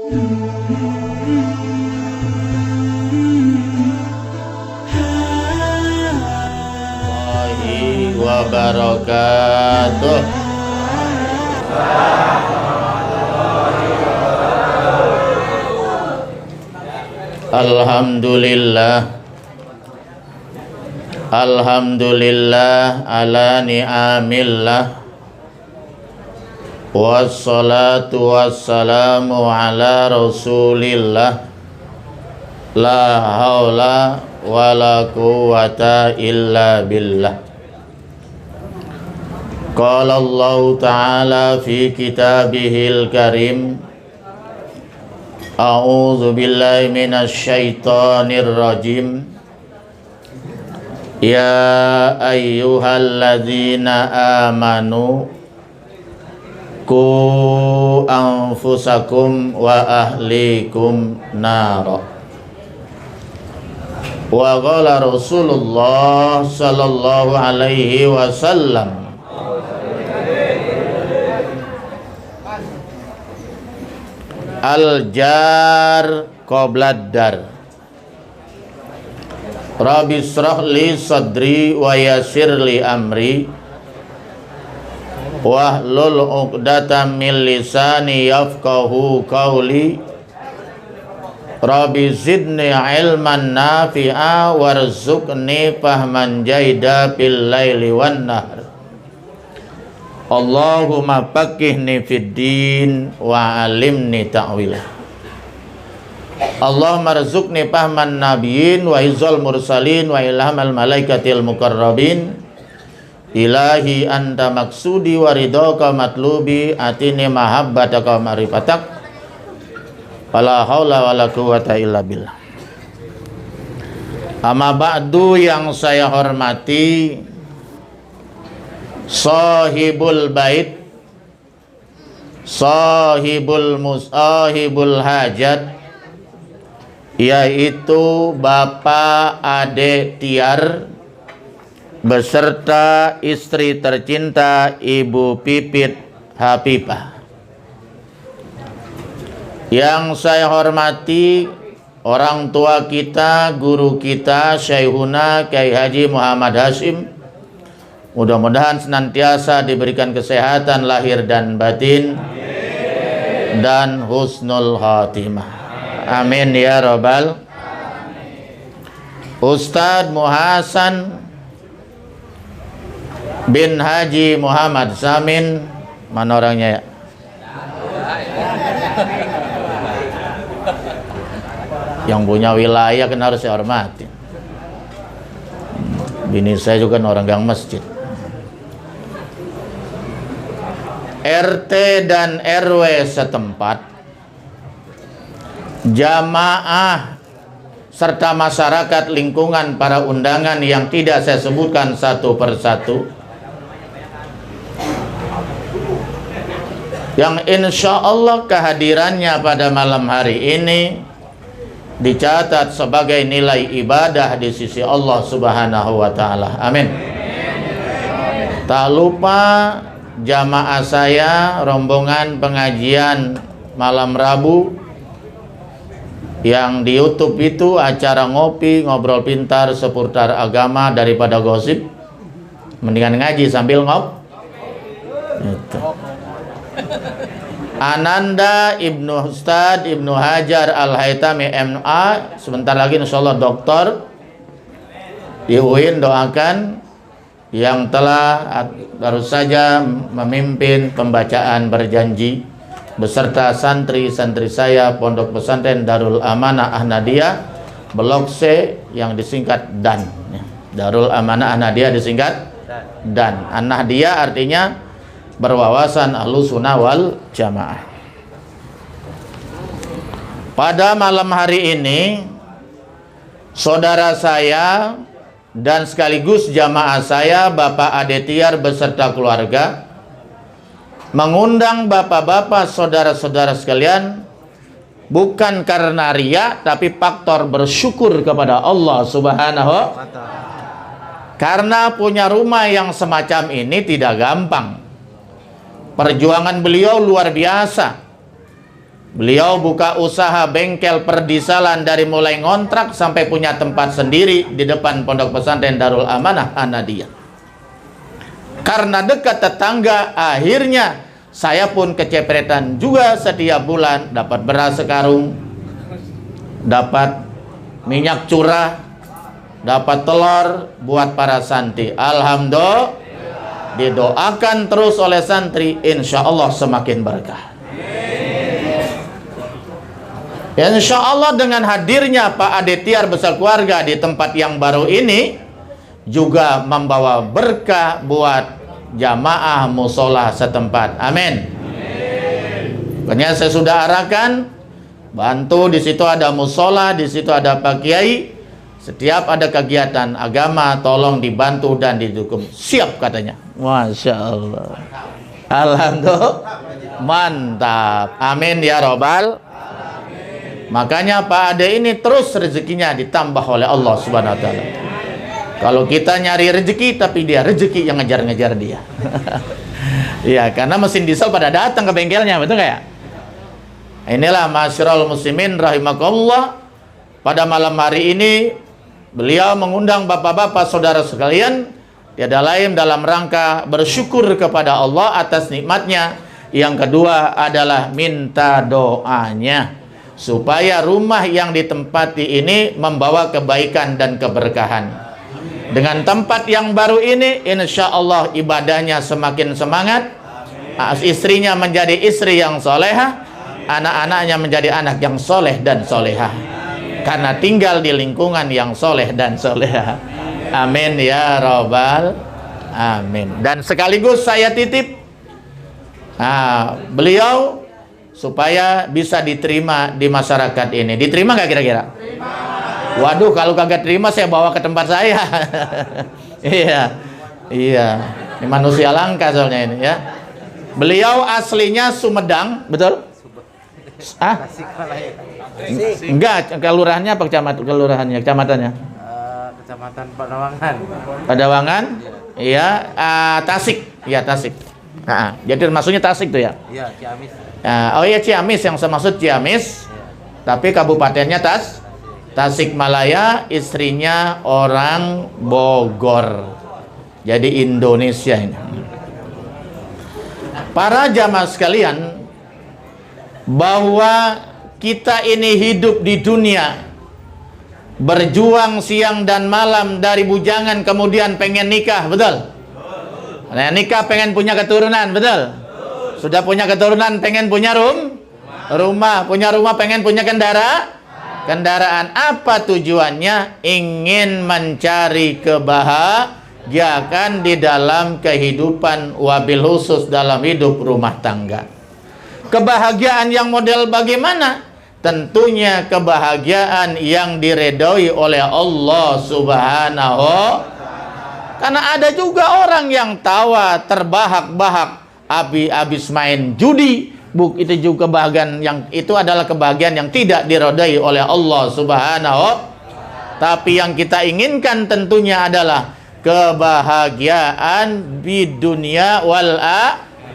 Warahmatullahi wabarakatuh. Alhamdulillah, alhamdulillah ala ni'amillah, wassalatu wassalamu ala rasulillah, la haula wala quwwata illa billah. Qala Allah ta'ala fi kitabihil karim, a'udzu billahi minasy syaithanir rajim. Ya ayyuhalladzina amanu qu anfusakum wa ahlikum nara. Wa qala Rasulullah sallallahu alaihi wasallam, al-jar qoblad dar. Rabbi shrah li sadri wa yassir li amri wahlul 'uqdatam min lisani yafqahu qawli. Rabbi zidni ilman nafi'a warzuqni fahman jaida bil laili wan nahar. Allahumma faqihni fid din wa alimni ta'wilah. Allahumma rzuqni fahman nabiyyin wa hizal mursalin wa ilhamal malaikatil muqarrabin. Ilahi anta maksudi wa ridhaka matlubi, atini mahabbataka wa ma'rifatak. Wala haula wala quwwata illa billah. Amma ba'du, yang saya hormati sahibul bait, sahibul hajat, yaitu Bapak Ade Tiar beserta istri tercinta Ibu Pipit Hapipah. Yang saya hormati orang tua kita, guru kita, Syekhuna Kyai Haji Muhammad Hasyim. Mudah-mudahan senantiasa diberikan kesehatan lahir dan batin. Amin. Dan husnul khatimah. Amin ya rabbal. Ustadz Muhasan bin Haji Muhammad Samin, mana orangnya ya? Yang punya wilayah kan harus saya hormati. Bini saya juga orang gang masjid. RT dan RW setempat, jamaah serta masyarakat lingkungan, para undangan yang tidak saya sebutkan satu persatu, yang insya Allah kehadirannya pada malam hari ini dicatat sebagai nilai ibadah di sisi Allah Subhanahu wa Ta'ala. Amin. Tak lupa jamaah saya, rombongan pengajian malam Rabu yang di YouTube itu acara ngopi, ngobrol pintar seputar agama daripada gosip. Mendingan ngaji sambil itu. Ananda Ibnu Ustadz Ibnu Hajar Al-Haytami MA, sebentar lagi insyaallah doktor di UIN. Doakan yang telah baru saja memimpin pembacaan berjanji beserta santri-santri saya Pondok Pesantren Darul Amanah Ahmadiyah Blok C yang disingkat DAN. Darul Amanah Ahmadiyah disingkat DAN. Ahmadiyah artinya berwawasan Ahlussunnah wal Jamaah. Pada malam hari ini, saudara saya dan sekaligus jamaah saya, Bapak Ade Tiar beserta keluarga, mengundang bapak-bapak, saudara-saudara sekalian, bukan karena riya, tapi faktor bersyukur kepada Allah Subhanahu wa Ta'ala. Karena punya rumah yang semacam ini tidak gampang. Perjuangan beliau luar biasa. Beliau buka usaha bengkel perdisalan dari mulai ngontrak sampai punya tempat sendiri di depan Pondok Pesantren Darul Amanah Ahmadiyah. Karena dekat tetangga, akhirnya saya pun kecepretan juga setiap bulan dapat beras sekarung, dapat minyak curah, dapat telur buat para santri. Alhamdulillah, didoakan terus oleh santri, insya Allah semakin berkah. Insya Allah dengan hadirnya Pak Ade Tiar beserta keluarga di tempat yang baru ini juga membawa berkah buat jamaah musola setempat. Amin. Makanya saya sudah arahkan, bantu di situ ada musola, di situ ada Pak Kiai. Setiap ada kegiatan agama tolong dibantu dan didukung. Siap katanya. Masya Allah. Alhamdulillah. Mantap. Amin ya robbal. Makanya Pak Ade ini terus rezekinya ditambah oleh Allah Subhanahu wa taala. Kalau kita nyari rezeki tapi dia rezeki yang ngejar-ngejar dia. Iya, karena mesin diesel pada datang ke bengkelnya, betul nggak ya? Inilah masyarul muslimin rahimakumullah. Pada malam hari ini beliau mengundang bapak-bapak saudara sekalian tiada lain dalam rangka bersyukur kepada Allah atas nikmatnya. Yang kedua adalah minta doanya supaya rumah yang ditempati ini membawa kebaikan dan keberkahan. Dengan tempat yang baru ini, insya Allah ibadahnya semakin semangat, istrinya menjadi istri yang soleha, anak-anaknya menjadi anak yang soleh dan soleha, karena tinggal di lingkungan yang soleh dan soleha. Amin ya robbal amin. Dan sekaligus saya titip beliau supaya bisa diterima di masyarakat ini. Diterima nggak kira-kira? Waduh, kalau kagak terima saya bawa ke tempat saya. Iya, iya. Ini manusia langka soalnya ini ya. Beliau aslinya Sumedang, betul? Enggak, kelurahannya apa kelurahannya, kecamatannya? Kecamatan Padawangan. Padawangan? Iya, Tasik. Iya, Tasik. Jadi maksudnya Tasik tuh ya? Iya, Ciamis. Oh iya, Ciamis, yang saya maksud Ciamis. Tapi kabupatennya Tasikmalaya, istrinya orang Bogor. Jadi Indonesia ini. Para jamaah sekalian, bahwa kita ini hidup di dunia, berjuang siang dan malam dari bujangan, kemudian pengen nikah, betul? Nah, nikah pengen punya keturunan, betul? Sudah punya keturunan pengen punya rumah, punya rumah pengen punya kendaraan. Apa tujuannya? Ingin mencari kebahagiaan di dalam kehidupan, wabil khusus dalam hidup rumah tangga. Kebahagiaan yang model bagaimana? Tentunya kebahagiaan yang diredoi oleh Allah Subhanahu. Karena ada juga orang yang tawa terbahak-bahak habis main judi. Itu juga kebahagiaan yang itu adalah kebahagiaan yang tidak diredoi oleh Allah Subhanahu. Tapi yang kita inginkan tentunya adalah kebahagiaan di dunia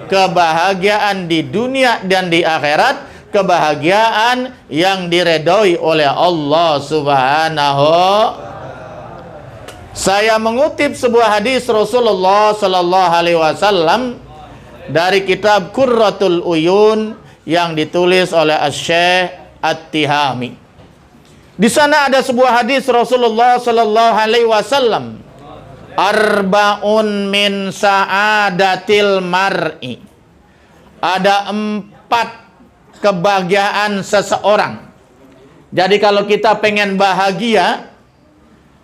kebahagiaan di dunia dan di akhirat, kebahagiaan yang diredoi oleh Allah Subhanahu. Saya mengutip sebuah hadis Rasulullah sallallahu alaihi wasallam dari kitab Qurratul Uyun yang ditulis oleh Asy-Syaikh At-Tihami. Di sana ada sebuah hadis Rasulullah sallallahu alaihi wasallam, arba'un min sa'adatil mar'i. Ada 4 kebahagiaan seseorang. Jadi kalau kita pengen bahagia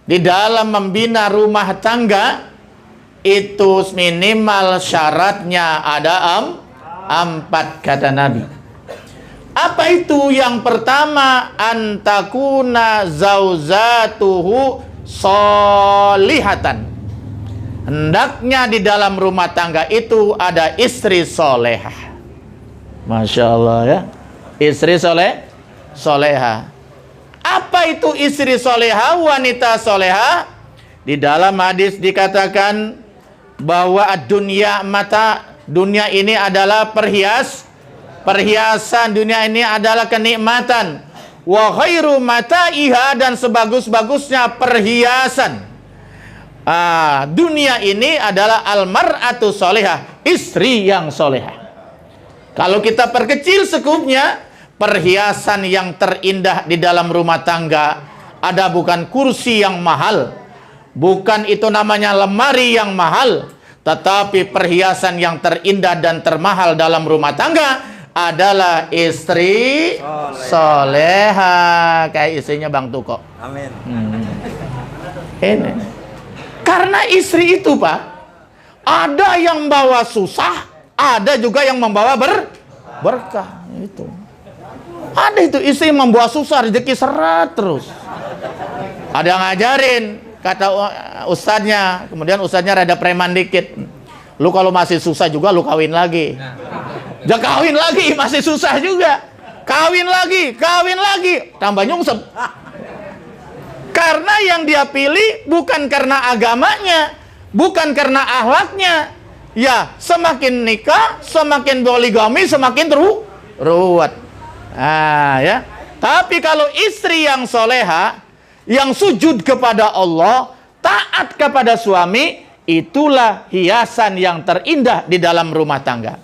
di dalam membina rumah tangga, itu minimal syaratnya ada 4 kata Nabi. Apa itu? Yang pertama, antakuna zauzatuhu solihatan. Hendaknya di dalam rumah tangga itu ada istri solehah. Masya Allah ya. Istri soleha. Apa itu istri soleha, wanita soleha? Di dalam hadis dikatakan bahwa dunia ini adalah Perhiasan dunia ini adalah kenikmatan. Wa khairu mata'iha, dan sebagus-bagusnya perhiasan dunia ini adalah almar'atu solehah, istri yang solehah. Kalau kita perkecil sekupnya, perhiasan yang terindah di dalam rumah tangga ada bukan kursi yang mahal, bukan itu namanya lemari yang mahal, tetapi perhiasan yang terindah dan termahal dalam rumah tangga adalah istri soleha, kayak istrinya Bang Tuko. Amin. Ini karena istri itu, Pak, ada yang membawa susah, ada juga yang membawa berkah. Itu ada itu istri yang membawa susah, rezeki seret terus. Ada yang ngajarin, kata ustadznya, kemudian ustadznya rada preman dikit. Lu kalau masih susah juga lu kawin lagi. Ya kawin lagi, masih susah juga. Kawin lagi, tambah nyungsep. Karena yang dia pilih bukan karena agamanya, bukan karena akhlaknya. Ya, semakin nikah, semakin poligami, semakin ruwet. Ya. Tapi kalau istri yang soleha, yang sujud kepada Allah, taat kepada suami, itulah hiasan yang terindah di dalam rumah tangga.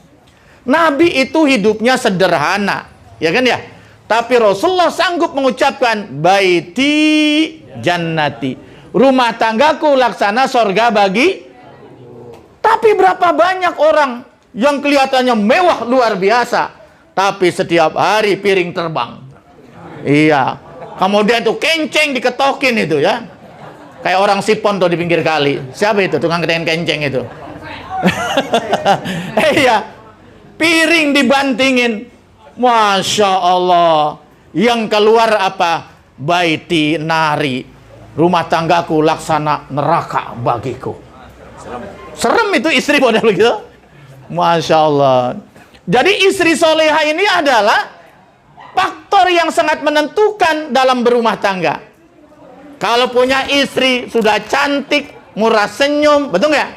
Nabi itu hidupnya sederhana, ya kan ya? Tapi Rasulullah sanggup mengucapkan baiti jannati, rumah tanggaku laksana sorga bagi. Tapi berapa banyak orang yang kelihatannya mewah luar biasa, tapi setiap hari piring terbang. Iya. Kemudian tuh kenceng diketokin itu ya. Kayak orang sipon tuh di pinggir kali. Siapa itu tukang kenceng itu? Iya. Piring dibantingin. Masya Allah. Yang keluar apa? Baiti nari, rumah tanggaku laksana neraka bagiku. Serem itu istri model begitu. Masya Allah. Jadi istri soleha ini adalah faktor yang sangat menentukan dalam berumah tangga. Kalau punya istri sudah cantik, murah senyum, betul nggak?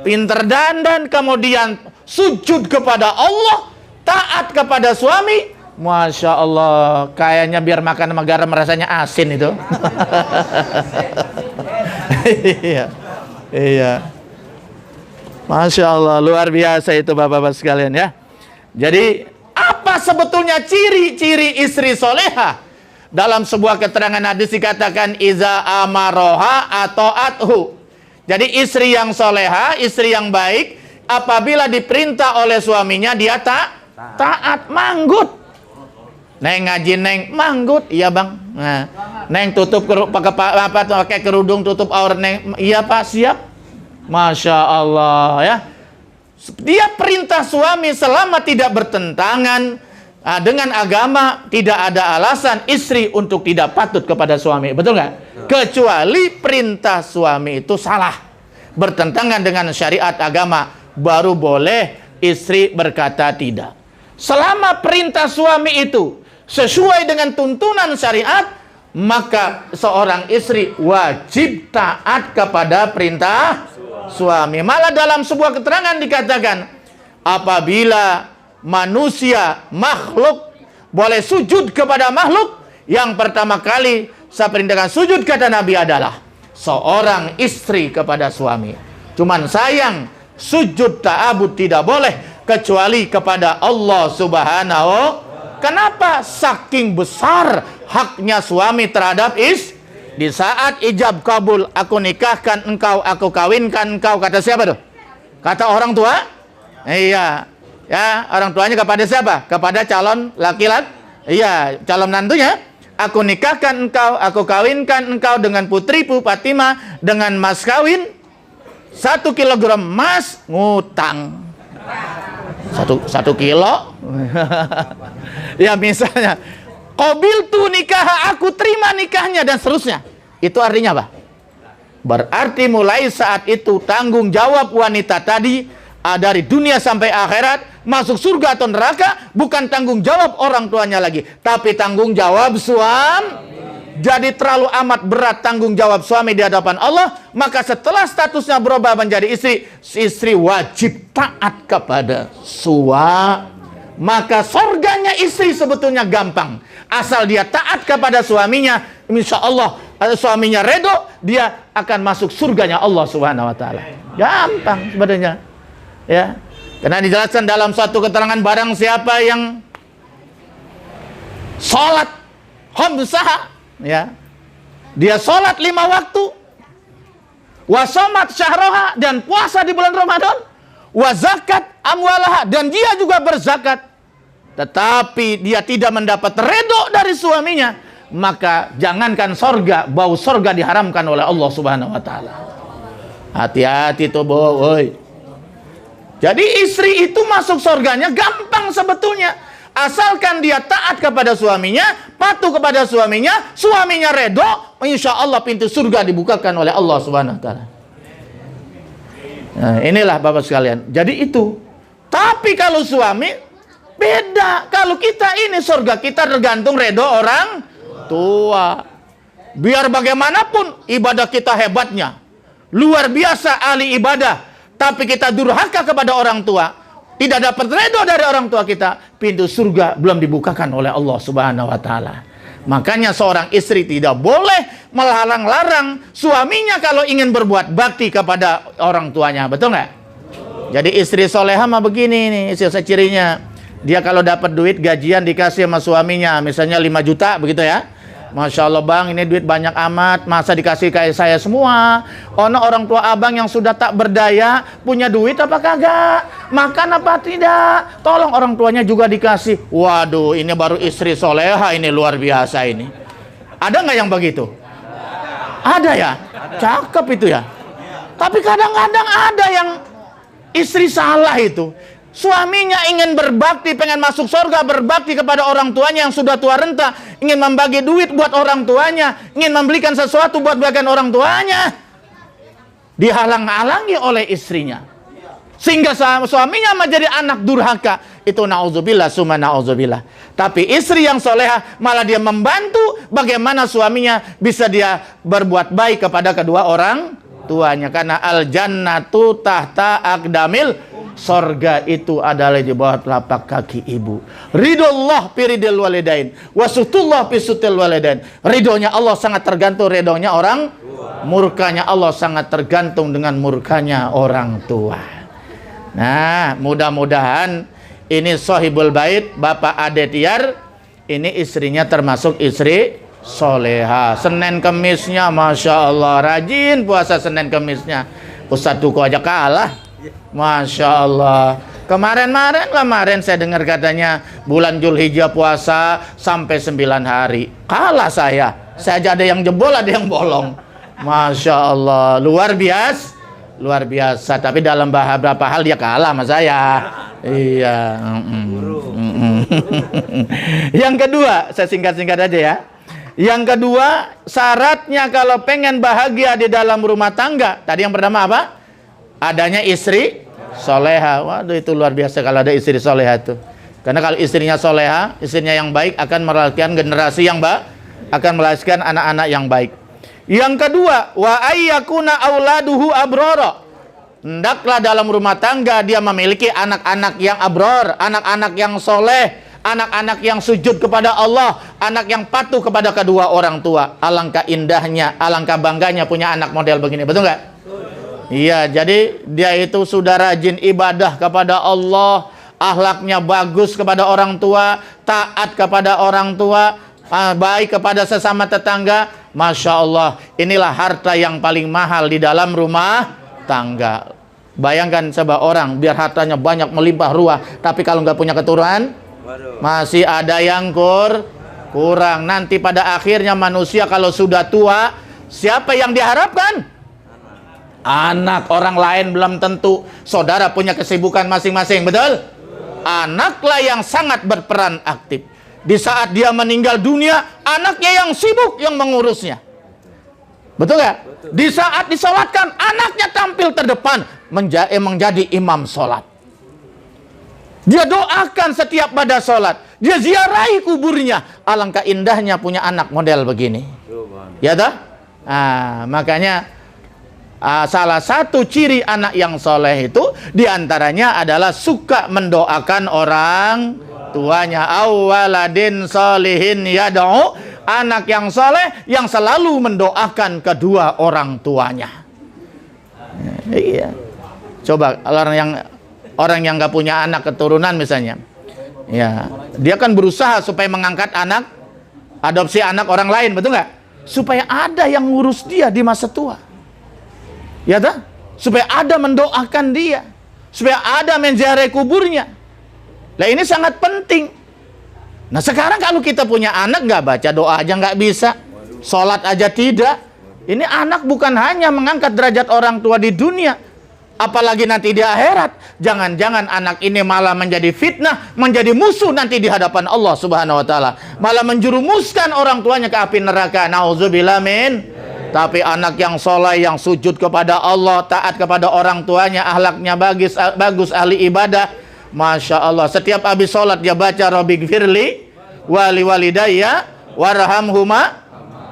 Pinter dandan, kemudian sujud kepada Allah, taat kepada suami, Masya Allah, kayaknya biar makan sama garam rasanya asin itu. Iya. Masya Allah, luar biasa itu bapak-bapak sekalian ya. Jadi apa sebetulnya ciri-ciri istri soleha? Dalam sebuah keterangan hadis dikatakan iza amaroha atau athu. Jadi istri yang soleha, istri yang baik, apabila diperintah oleh suaminya dia taat, manggut. Neng ngaji neng manggut, iya bang. Nah, neng tutup pakai kerudung tutup aurat neng, iya pak siap. Masya Allah ya. Dia perintah suami selama tidak bertentangan dengan agama, tidak ada alasan istri untuk tidak patut kepada suami, betul nggak? Kecuali perintah suami itu salah, bertentangan dengan syariat agama, baru boleh istri berkata tidak. Selama perintah suami itu sesuai dengan tuntunan syariat, maka seorang istri wajib taat kepada perintah suami. Malah dalam sebuah keterangan dikatakan, apabila manusia, makhluk boleh sujud kepada makhluk, yang pertama kali saya perintahkan sujud kata Nabi adalah seorang istri kepada suami. Cuman sayang, sujud ta'abud tidak boleh kecuali kepada Allah Subhanahu. Kenapa? Saking besar haknya suami terhadap istri. Di saat ijab kabul, aku nikahkan engkau, aku kawinkan engkau, kata siapa tuh? Kata orang tua? Iya. Ya, orang tuanya kepada siapa? Kepada calon laki-laki. Iya, calon menantunya. Aku nikahkan engkau, aku kawinkan engkau dengan putriku Fatimah dengan mas kawin 1 kilogram emas ngutang. 1 kilo. Ya misalnya, qabil tu nikah, aku terima nikahnya dan seterusnya. Itu artinya apa? Berarti mulai saat itu tanggung jawab wanita tadi dari dunia sampai akhirat, masuk surga atau neraka, bukan tanggung jawab orang tuanya lagi, tapi tanggung jawab suami. Jadi terlalu amat berat tanggung jawab suami di hadapan Allah, maka setelah statusnya berubah menjadi istri, istri wajib taat kepada suami. maka surganya istri sebetulnya gampang. Asal dia taat kepada suaminya, insya Allah suaminya redo, dia akan masuk surganya Allah Subhanahu wa taala. Gampang sebenarnya. Ya. Karena dijelaskan dalam suatu keterangan, barang siapa yang salat khamsah, ya. Dia salat 5 waktu, wa shamat syahraha, dan puasa di bulan Ramadan, wa zakat amwalaha, dan dia juga berzakat, tetapi dia tidak mendapat redho dari suaminya, maka jangankan sorga, bau sorga diharamkan oleh Allah Subhanahu wa taala. Hati-hati tuh, boy. Jadi istri itu masuk sorganya gampang sebetulnya, asalkan dia taat kepada suaminya, patuh kepada suaminya, suaminya redho, insya Allah pintu surga dibukakan oleh Allah Subhanahu wa taala. Nah, inilah Bapak sekalian. Jadi itu. Tapi kalau suami beda. Kalau kita ini surga kita tergantung redho orang tua. Biar bagaimanapun ibadah kita hebatnya, luar biasa ahli ibadah, tapi kita durhaka kepada orang tua, tidak dapat redho dari orang tua kita, pintu surga belum dibukakan oleh Allah Subhanahu wa taala. Makanya seorang istri tidak boleh melarang-larang suaminya kalau ingin berbuat bakti kepada orang tuanya. Betul nggak? Jadi istri soleha mah begini nih, cirinya. Dia kalau dapat duit gajian dikasih sama suaminya, misalnya 5 juta begitu ya. Masya Allah bang, ini duit banyak amat, masa dikasih kayak saya semua? Ono orang tua abang yang sudah tak berdaya, punya duit apa kagak? Makan apa tidak? Tolong orang tuanya juga dikasih. Waduh, ini baru istri soleha, ini luar biasa ini. Ada nggak yang begitu? Ada ya? Cakep itu ya. Tapi kadang-kadang ada yang istri salah itu. Suaminya ingin berbakti, pengen masuk surga, berbakti kepada orang tuanya yang sudah tua renta, ingin membagi duit buat orang tuanya, ingin membelikan sesuatu buat bagian orang tuanya, dihalang-halangi oleh istrinya, sehingga suaminya menjadi anak durhaka. Itu na'udzubillah summa na'udzubillah. Tapi istri yang soleha malah dia membantu bagaimana suaminya bisa dia berbuat baik kepada kedua orang tuanya. Karena al jannatu tahta aqdamil, sorga itu adalah di bawah telapak kaki ibu. Ridullah piridil walidain, wasutullah pisutil walidain. Ridhonya Allah sangat tergantung ridhonya orang tua. Murkanya Allah sangat tergantung dengan murkanya orang tua. Nah, mudah-mudahan ini sahibul bait, Bapak Ade Tiar, ini istrinya termasuk istri soleha. Senin Kemisnya Masya Allah rajin puasa Senin Kemisnya. Ustadz Tuko aja kalah. Masya Allah. Kemarin saya dengar katanya bulan Zulhijjah puasa sampai 9 hari. Kalah saya. Saya aja ada yang jebol, ada yang bolong. Masya Allah. Luar biasa. Tapi dalam beberapa hal dia kalah sama saya. Iya. Yang kedua, saya singkat-singkat aja ya. Yang kedua, syaratnya kalau pengen bahagia di dalam rumah tangga. Tadi yang pertama apa? Adanya istri soleha. Waduh, itu luar biasa kalau ada istri soleha itu. Karena kalau istrinya soleha, istrinya yang baik akan melahirkan generasi yang baik, akan melahirkan anak-anak yang baik. Yang kedua, wa ayyakuna auladuhu abrara. Hendaklah dalam rumah tangga dia memiliki anak-anak yang abror, anak-anak yang soleh, anak-anak yang sujud kepada Allah, anak yang patuh kepada kedua orang tua. Alangkah indahnya, alangkah bangganya punya anak model begini. Betul nggak? Iya, jadi dia itu sudah rajin ibadah kepada Allah, akhlaknya bagus kepada orang tua, taat kepada orang tua, baik kepada sesama tetangga. Masya Allah, inilah harta yang paling mahal di dalam rumah tangga. Bayangkan sebuah orang biar hartanya banyak melimpah ruah, tapi kalau nggak punya keturunan, masih ada yang kurang. Nanti pada akhirnya manusia kalau sudah tua, siapa yang diharapkan? Anak. Orang lain belum tentu. Saudara punya kesibukan masing-masing, betul? Anaklah yang sangat berperan aktif. Di saat dia meninggal dunia, anaknya yang sibuk yang mengurusnya. Betul nggak? Di saat disolatkan, anaknya tampil terdepan menjadi imam solat. Dia doakan setiap pada solat. Dia ziarahi kuburnya. Alangkah indahnya punya anak model begini. Ya toh? Makanya Salah satu ciri anak yang soleh itu diantaranya adalah suka mendoakan orang tuanya. Awaladin solihin yad'u, anak yang soleh yang selalu mendoakan kedua orang tuanya. Iya. Coba orang yang nggak punya anak keturunan misalnya, ya dia kan berusaha supaya mengangkat anak, adopsi anak orang lain, betul nggak? Supaya ada yang ngurus dia di masa tua, ya tak? Supaya ada mendoakan dia, supaya ada menziarahi kuburnya. Nah ini sangat penting. Nah sekarang kalau kita punya anak nggak baca doa aja nggak bisa, sholat aja tidak. Ini anak bukan hanya mengangkat derajat orang tua di dunia, apalagi nanti di akhirat. Jangan-jangan anak ini malah menjadi fitnah, menjadi musuh nanti di hadapan Allah Subhanahu wa taala. Malah menjerumuskan orang tuanya ke api neraka. Nauzubillah min. Tapi anak yang soleh, yang sujud kepada Allah, taat kepada orang tuanya, akhlaknya bagus, ahli ibadah, Masya Allah. Setiap habis sholat dia baca Rabbighfirli wali walidayya warhamhuma.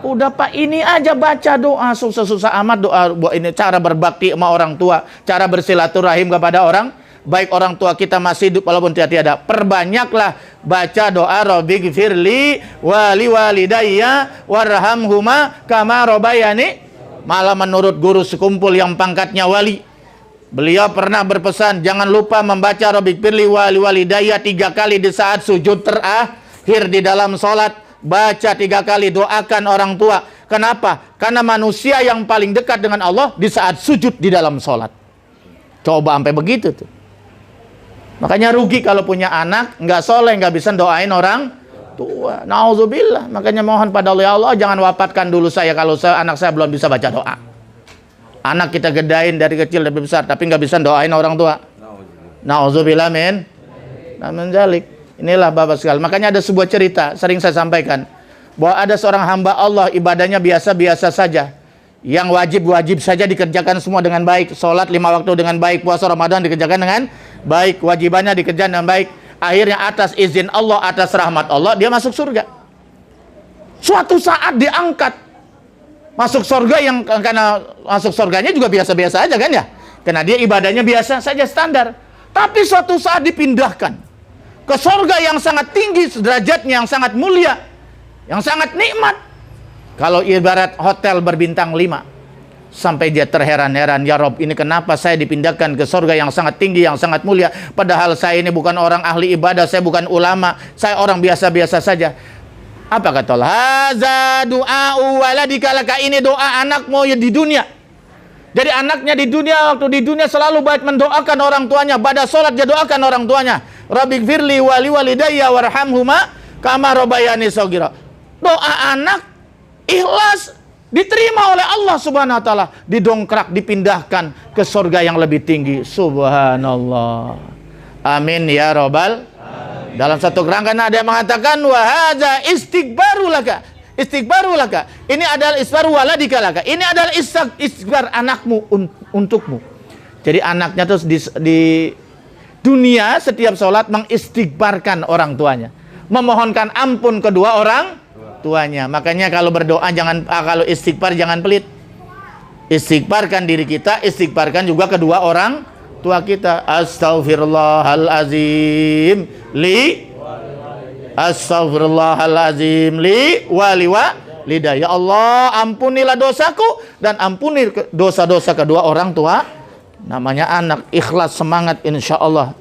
Udah Pak, ini aja baca doa, susah-susah amat doa. Ini cara berbakti sama orang tua, cara bersilaturahim kepada orang, baik orang tua kita masih hidup walaupun tiada. Perbanyaklah baca doa Rabbighfirli wali walidayya warhamhuma kama rabbayani. Malah menurut guru sekumpul yang pangkatnya wali, beliau pernah berpesan, jangan lupa membaca Rabbighfirli wali walidayya 3 kali di saat sujud terakhir di dalam sholat. Baca 3 kali, doakan orang tua. Kenapa? Karena manusia yang paling dekat dengan Allah di saat sujud di dalam sholat. Coba sampai begitu tuh. Makanya rugi kalau punya anak nggak soleh, nggak bisa doain orang tua. Nauzubillah. Makanya mohon pada Allah, ya Allah jangan wafatkan dulu saya kalau anak saya belum bisa baca doa. Anak kita gedain dari kecil lebih besar, tapi nggak bisa doain orang tua. Nauzubillah min. Namun zalik. Inilah Bapak sekalian. Makanya ada sebuah cerita, sering saya sampaikan, bahwa ada seorang hamba Allah, ibadahnya biasa-biasa saja, yang wajib-wajib saja dikerjakan semua dengan baik. Sholat 5 waktu dengan baik, puasa Ramadan dikerjakan dengan baik, wajibannya dikerjakan dengan baik. Akhirnya atas izin Allah, atas rahmat Allah, dia masuk surga. Suatu saat diangkat masuk surga, yang karena masuk surganya juga biasa-biasa aja kan ya, karena dia ibadahnya biasa saja, standar. Tapi suatu saat dipindahkan ke surga yang sangat tinggi derajatnya, yang sangat mulia, yang sangat nikmat. Kalau ibarat hotel berbintang 5, sampai dia terheran-heran, ya Rob, ini kenapa saya dipindahkan ke surga yang sangat tinggi, yang sangat mulia, padahal saya ini bukan orang ahli ibadah, saya bukan ulama, saya orang biasa-biasa saja. Apa kata Allah? Haza du'a'u waladika laka, ini doa anakmu di dunia. Jadi anaknya di dunia, waktu di dunia selalu baik mendoakan orang tuanya, pada sholat dia doakan orang tuanya, Rabbighfirli wali walidayya warhamhuma kama rabbayani shaghira. Doa anak ikhlas diterima oleh Allah Subhanahu wa taala, didongkrak, dipindahkan ke surga yang lebih tinggi. Subhanallah. Amin ya rabbal. Dalam satu kerangka ada yang mengatakan wa hadza istighbaru laka. Istighbaru laka. Ini adalah istighbaru waladika laka. Ini adalah istighbar anakmu untukmu. Jadi anaknya terus di dunia setiap sholat mengistighbarkan orang tuanya, memohonkan ampun kedua orang tuanya. Makanya kalau berdoa jangan, kalau istighfar jangan pelit. Istighfarkan diri kita, istighfarkan juga kedua orang tua kita. Astaghfirullahalazim li Astaghfirullahalazim li wali walidayya. Ya Allah, ampunilah dosaku dan ampuni dosa-dosa kedua orang tua. Namanya anak, ikhlas, semangat, insya Allah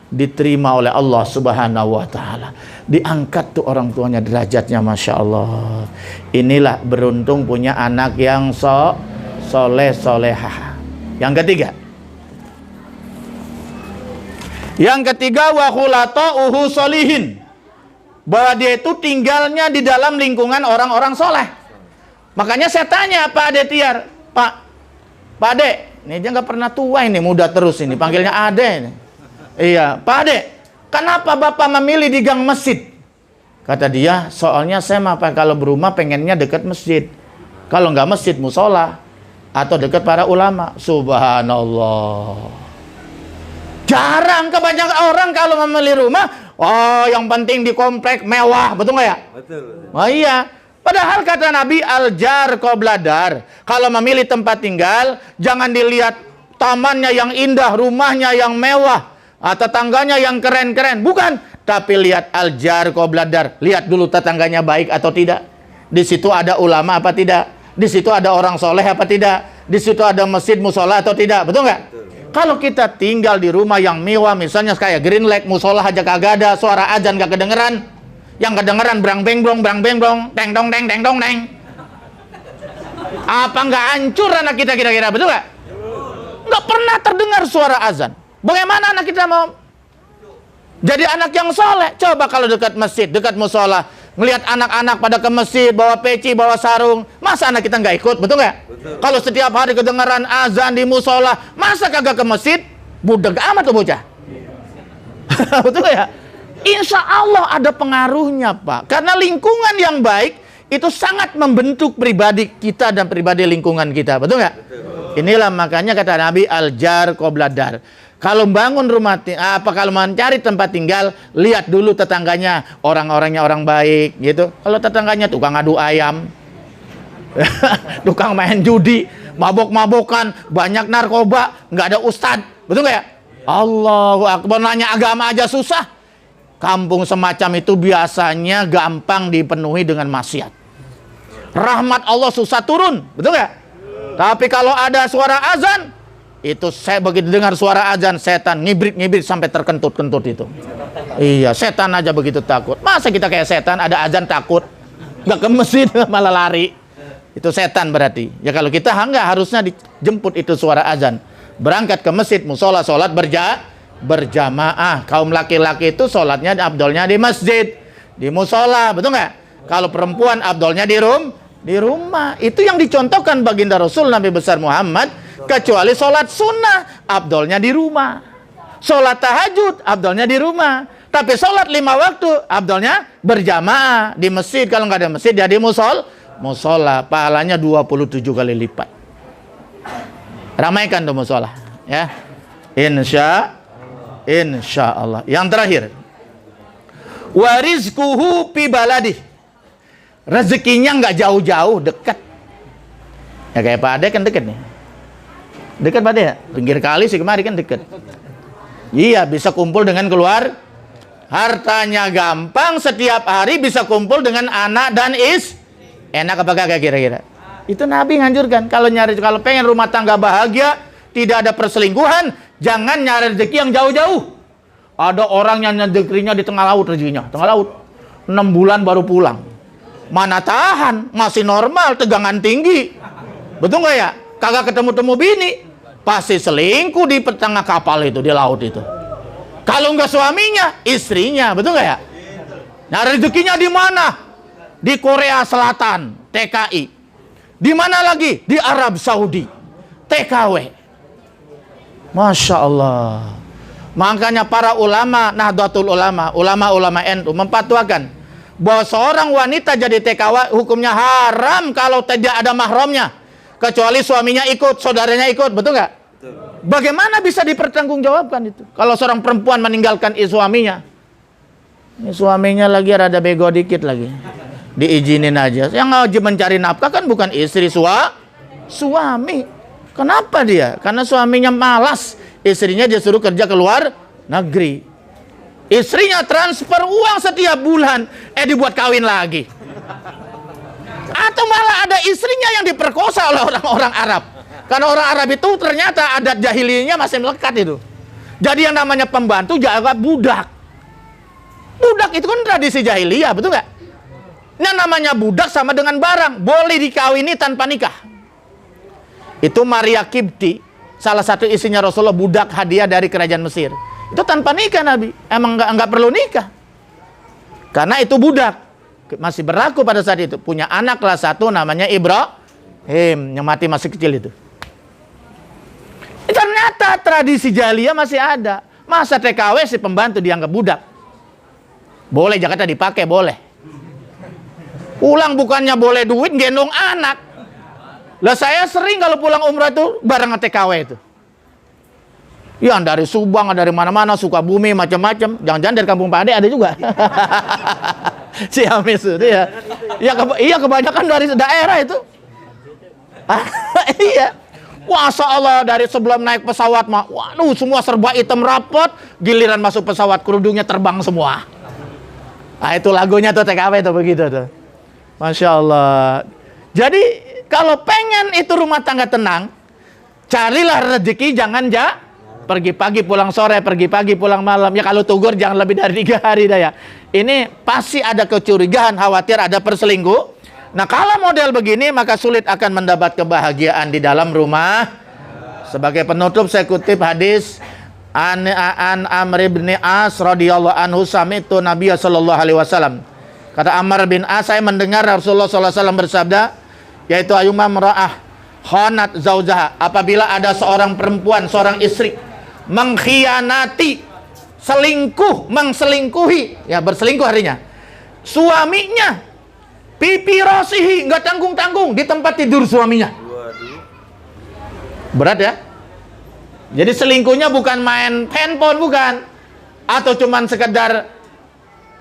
diterima oleh Allah Subhanahu wa ta'ala. Diangkat tuh orang tuanya derajatnya, Masya Allah. Inilah beruntung punya anak yang soleh solehah. Yang ketiga wa khulata'uhu solihin, bahwa dia itu tinggalnya di dalam lingkungan orang-orang soleh. Makanya saya tanya Pak Ade Tiar, Pak Ade, ini dia nggak pernah tua ini, muda terus ini, panggilnya Ade ini. Iya, Pak Ade, kenapa Bapak memilih di gang masjid? Kata dia, soalnya saya kalau berumah pengennya dekat masjid. Kalau nggak masjid, musola atau dekat para ulama. Subhanallah. Jarang, kebanyakan orang kalau memilih rumah, oh yang penting di komplek mewah, betul nggak ya? Betul. Oh iya, Padahal kata Nabi, al-jar qabla dar. Kalau memilih tempat tinggal, jangan dilihat tamannya yang indah, rumahnya yang mewah, tetangganya yang keren-keren. Bukan, tapi lihat al-jar qabla dar. Lihat dulu tetangganya baik atau tidak. Di situ ada ulama apa tidak? Di situ ada orang soleh apa tidak? Di situ ada masjid musola atau tidak? Betul nggak? Kalau kita tinggal di rumah yang mewah, misalnya kayak Green Lake, musola aja kagak ada, suara azan gak kedengeran, yang kedengeran brang beng brong, teng dong teng dong teng. Apa nggak hancur anak kita kira-kira? Betul nggak? Nggak pernah terdengar suara azan. Bagaimana anak kita mau jadi anak yang soleh? Coba kalau dekat masjid, dekat musola, ngelihat anak-anak pada ke masjid, bawa peci, bawa sarung, masa anak kita nggak ikut? Betul nggak? Kalau setiap hari kedengaran azan di musola, masa kagak ke masjid? Budak amat tuh bocah. Betul nggak ya? Insya Allah ada pengaruhnya, Pak. Karena lingkungan yang baik itu sangat membentuk pribadi kita dan pribadi lingkungan kita. Betul nggak? Inilah makanya kata Nabi, al-jar qabla dar. Kalau bangun rumah, kalau mencari tempat tinggal, lihat dulu tetangganya, orang-orangnya orang baik, gitu. Kalau tetangganya tukang adu ayam, tukang main judi, mabok-mabokan, banyak narkoba, nggak ada ustad, betul nggak ya? Allahu Akbar, nanya agama aja susah. Kampung semacam itu biasanya gampang dipenuhi dengan maksiat. Rahmat Allah susah turun, betul nggak? Tapi kalau ada suara azan, itu saya begitu dengar suara azan, setan ngibrit-ngibrit sampai terkentut-kentut itu. Iya, setan aja begitu takut. Masa kita kayak setan, ada azan takut, nggak ke masjid malah lari. Itu setan berarti. Ya kalau kita nggak, harusnya dijemput itu suara azan. Berangkat ke masjid, musola, sholat berjamaah. Kaum laki-laki itu sholatnya afdolnya di masjid, di musola, betul nggak? Kalau perempuan afdolnya di rumah. Itu yang dicontohkan baginda Rasul Nabi besar Muhammad. Kecuali sholat sunnah, afdolnya di rumah. Sholat tahajud, afdolnya di rumah. Tapi sholat 5 waktu, afdolnya berjamaah di masjid. Kalau nggak ada masjid, ya di musola. Pahalanya 27 kali lipat. Ramaikan tuh musola, ya. Insya Allah. Yang terakhir, warizkuhu pi baladi. Rezekinya nggak jauh-jauh, dekat. Ya kayak Pak Ade kan dekat nih. Dekat Pak Ade ya? Pinggir kali sih kemari kan dekat. Iya, bisa kumpul dengan keluar. Hartanya gampang, setiap hari bisa kumpul dengan anak dan enak apa kagak kira-kira? Itu Nabi nganjurkan. Kalau pengen rumah tangga bahagia, tidak ada perselingkuhan, jangan nyari rezeki yang jauh-jauh. Ada orang yang rezekinya di tengah laut, rezekinya tengah laut, 6 bulan baru pulang. Mana tahan, masih normal, tegangan tinggi. Betul nggak ya? Kagak ketemu-temu bini, pasti selingkuh di tengah kapal itu, di laut itu. Kalau nggak suaminya, istrinya, betul nggak ya? Nah, rezekinya di mana? Di Korea Selatan, TKI. Di mana lagi? Di Arab Saudi, TKW. Masya Allah. Makanya para ulama, Nahdlatul Ulama, ulama-ulama NU memfatwakan bahwa seorang wanita jadi TKW hukumnya haram kalau tidak ada mahramnya. Kecuali suaminya ikut, saudaranya ikut, betul nggak? Bagaimana bisa dipertanggungjawabkan itu? Kalau seorang perempuan meninggalkan suaminya, ini suaminya lagi rada bego dikit lagi, diizinin aja. Yang wajib mencari nafkah kan bukan istri, suami. Kenapa dia? Karena suaminya malas, istrinya disuruh kerja ke luar negeri. Istrinya transfer uang setiap bulan, dibuat kawin lagi. Atau malah ada istrinya yang diperkosa oleh orang-orang Arab. Karena orang Arab itu ternyata adat jahiliyahnya masih melekat itu. Jadi yang namanya pembantu jaga budak. Budak itu kan tradisi jahiliyah, betul nggak? Yang namanya budak sama dengan barang, boleh dikawini tanpa nikah. Itu Maria Kipti, salah satu istrinya Rasulullah, budak hadiah dari kerajaan Mesir. Itu tanpa nikah Nabi, emang nggak perlu nikah. Karena itu budak. Masih berlaku pada saat itu. Punya anak kelas 1 namanya Ibrahim, yang mati masih kecil itu. Ternyata tradisi jahiliyah masih ada. Masa TKW si pembantu dianggap budak? Boleh Jakarta dipakai, boleh. Pulang bukannya boleh duit, gendong anak. Lah saya sering kalau pulang umrah itu bareng TKW itu. Yang dari Subang, dari mana-mana, Sukabumi, macam-macam. Jangan-jangan dari kampung Pak Ade ada juga. Ciamis itu ya. Iya, kebanyakan dari daerah itu. Iya. Masya Allah, dari sebelum naik pesawat mah, waduh, semua serba hitam rapot. Giliran masuk pesawat, kerudungnya terbang semua. Nah, itu lagunya tuh TKW tuh begitu tuh. Masya Allah. Jadi kalau pengen itu rumah tangga tenang, carilah rezeki, jangan pergi pagi pulang sore, pergi pagi pulang malam. Ya kalau tugur jangan lebih dari 3 hari dah ya. Ini pasti ada kecurigaan, khawatir ada perselingkuh. Nah kalau model begini maka sulit akan mendapat kebahagiaan di dalam rumah. Sebagai penutup saya kutip hadis an Amr bin As radhiyallahu anhu sami'tu Nabi sallallahu alaihi wasallam. Kata Amr bin As, saya mendengar Rasulullah sallallahu alaihi wasallam bersabda, yaitu ayyuma mar'ah khanat zaujaha, apabila ada seorang perempuan, seorang istri mengkhianati, selingkuh, mengselingkuhi, ya berselingkuh artinya, suaminya, pipi rosihi, nggak tanggung-tanggung di tempat tidur suaminya. Berat ya. Jadi selingkuhnya bukan main handphone, bukan, atau cuman sekedar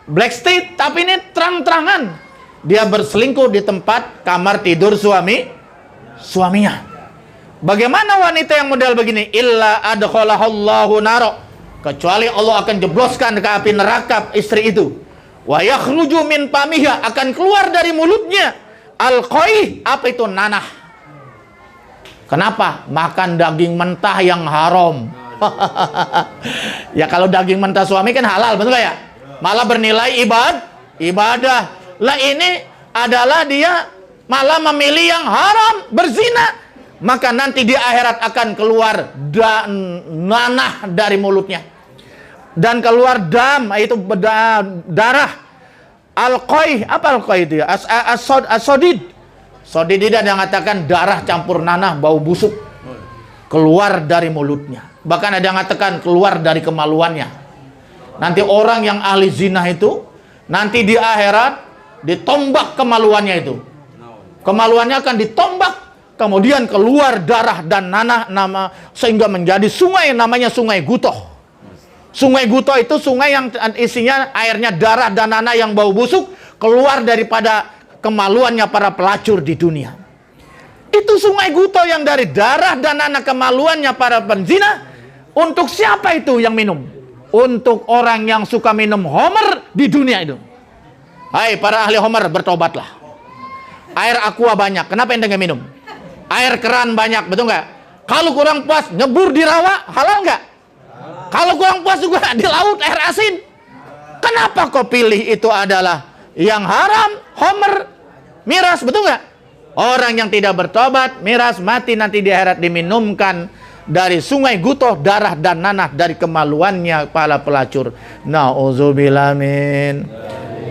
blackstick, tapi ini terang-terangan dia berselingkuh di tempat kamar tidur suaminya. Bagaimana wanita yang model begini? Illa adkhalallahu naro, kecuali Allah akan jebloskan ke api neraka istri itu. Wa yakhruju min famiha, akan keluar dari mulutnya al-qaih, apa itu? Nanah. Kenapa? Makan daging mentah yang haram. Ya kalau daging mentah suami kan halal, betul ya? Malah bernilai ibadah. Lah ini adalah dia malah memilih yang haram, berzina. Maka nanti di akhirat akan keluar nanah dari mulutnya. Dan keluar dam, itu darah. Al-qaih, apa al-qaih itu ya? As-sodid. Sodid itu yang mengatakan darah campur nanah, bau busuk. Keluar dari mulutnya. Bahkan ada yang mengatakan keluar dari kemaluannya. Nanti orang yang ahli zina itu, nanti di akhirat ditombak kemaluannya itu. Kemaluannya akan ditombak, kemudian keluar darah dan nanah sehingga menjadi sungai, namanya Sungai Gutoh. Sungai Gutoh itu sungai yang isinya airnya darah dan nanah yang bau busuk, keluar daripada kemaluannya para pelacur di dunia. Itu Sungai Gutoh yang dari darah dan nanah kemaluannya para penzina. Untuk siapa itu yang minum? Untuk orang yang suka minum homer di dunia itu. Hai para ahli homer, bertobatlah. Air aqua banyak, kenapa ente nggak minum? Air keran banyak, betul nggak? Kalau kurang puas, nyebur di rawa, halal nggak? Kalau kurang puas juga di laut air asin. Kenapa kau pilih itu adalah yang haram, homer, miras, betul nggak? Orang yang tidak bertobat, miras, mati nanti di akhirat diminumkan dari Sungai Gutoh, darah dan nanah dari kemaluannya para pelacur. Nauzubillah min.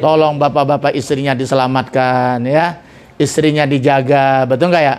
Tolong bapak-bapak istrinya diselamatkan ya. Istrinya dijaga, betul nggak ya?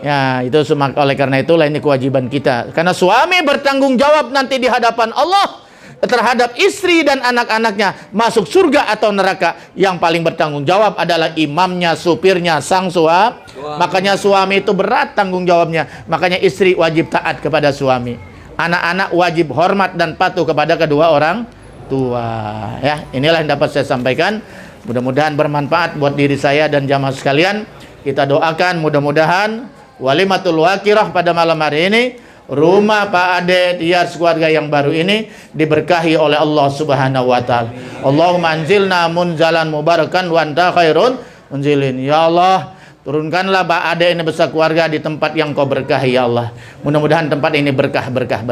Ya, itu oleh karena itulah ini kewajiban kita. Karena suami bertanggung jawab nanti di hadapan Allah terhadap istri dan anak-anaknya masuk surga atau neraka. Yang paling bertanggung jawab adalah imamnya, supirnya, sang suami. Makanya suami itu berat tanggung jawabnya. Makanya istri wajib taat kepada suami. Anak-anak wajib hormat dan patuh kepada kedua orang tua. Ya, inilah yang dapat saya sampaikan. Mudah-mudahan bermanfaat buat diri saya dan jamaah sekalian. Kita doakan mudah-mudahan walimatul wakirah pada malam hari ini, rumah Pak Ade Tiar keluarga yang baru ini diberkahi oleh Allah Subhanahu wa taala. Allahumma anzilna munzalan mubarakan wa anta khairun munzilin. Ya Allah, turunkanlah Pak Ade ini besar keluarga di tempat yang Kau berkahi ya Allah. Mudah-mudahan tempat ini berkah. Berkah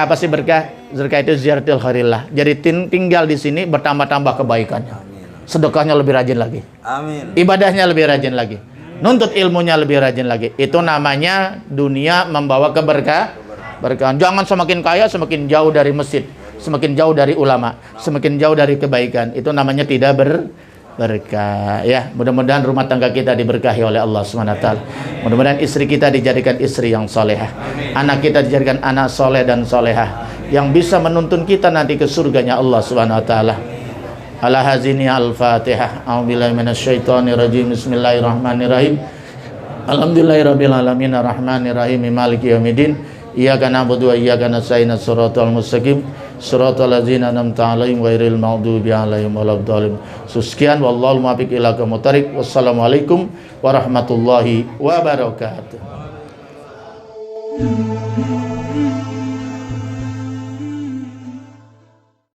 apa sih berkah? Berkah itu ziyaratil khairillah. Jadi tinggal di sini bertambah-tambah kebaikannya. Sedekahnya lebih rajin lagi. Amin. Ibadahnya lebih rajin lagi. Nuntut ilmunya lebih rajin lagi. Itu namanya dunia membawa keberkahan. Jangan semakin kaya semakin jauh dari masjid, semakin jauh dari ulama, semakin jauh dari kebaikan. Itu namanya tidak berkah. Ya, mudah-mudahan rumah tangga kita diberkahi oleh Allah SWT. Mudah-mudahan istri kita dijadikan istri yang solehah. Anak kita dijadikan anak soleh dan solehah yang bisa menuntun kita nanti ke surganya Allah SWT. Ala hazini al-Fatihah. A'udzubillahi minasyaitonir rajim. Bismillahirrahmanirrahim. Alhamdulillahirabbil alamin arrahmanirrahim maliki yaumiddin. Iyyaka na'budu wa iyyaka nasta'in. Shiratal mustaqim. siratal ladzina an'amta 'alaihim ghairil maghdubi 'alaihim waladdallin. Sekian wallahu muwaffiq ila aqwamit thoriq. Wassalamualaikum warahmatullahi wabarakatuh.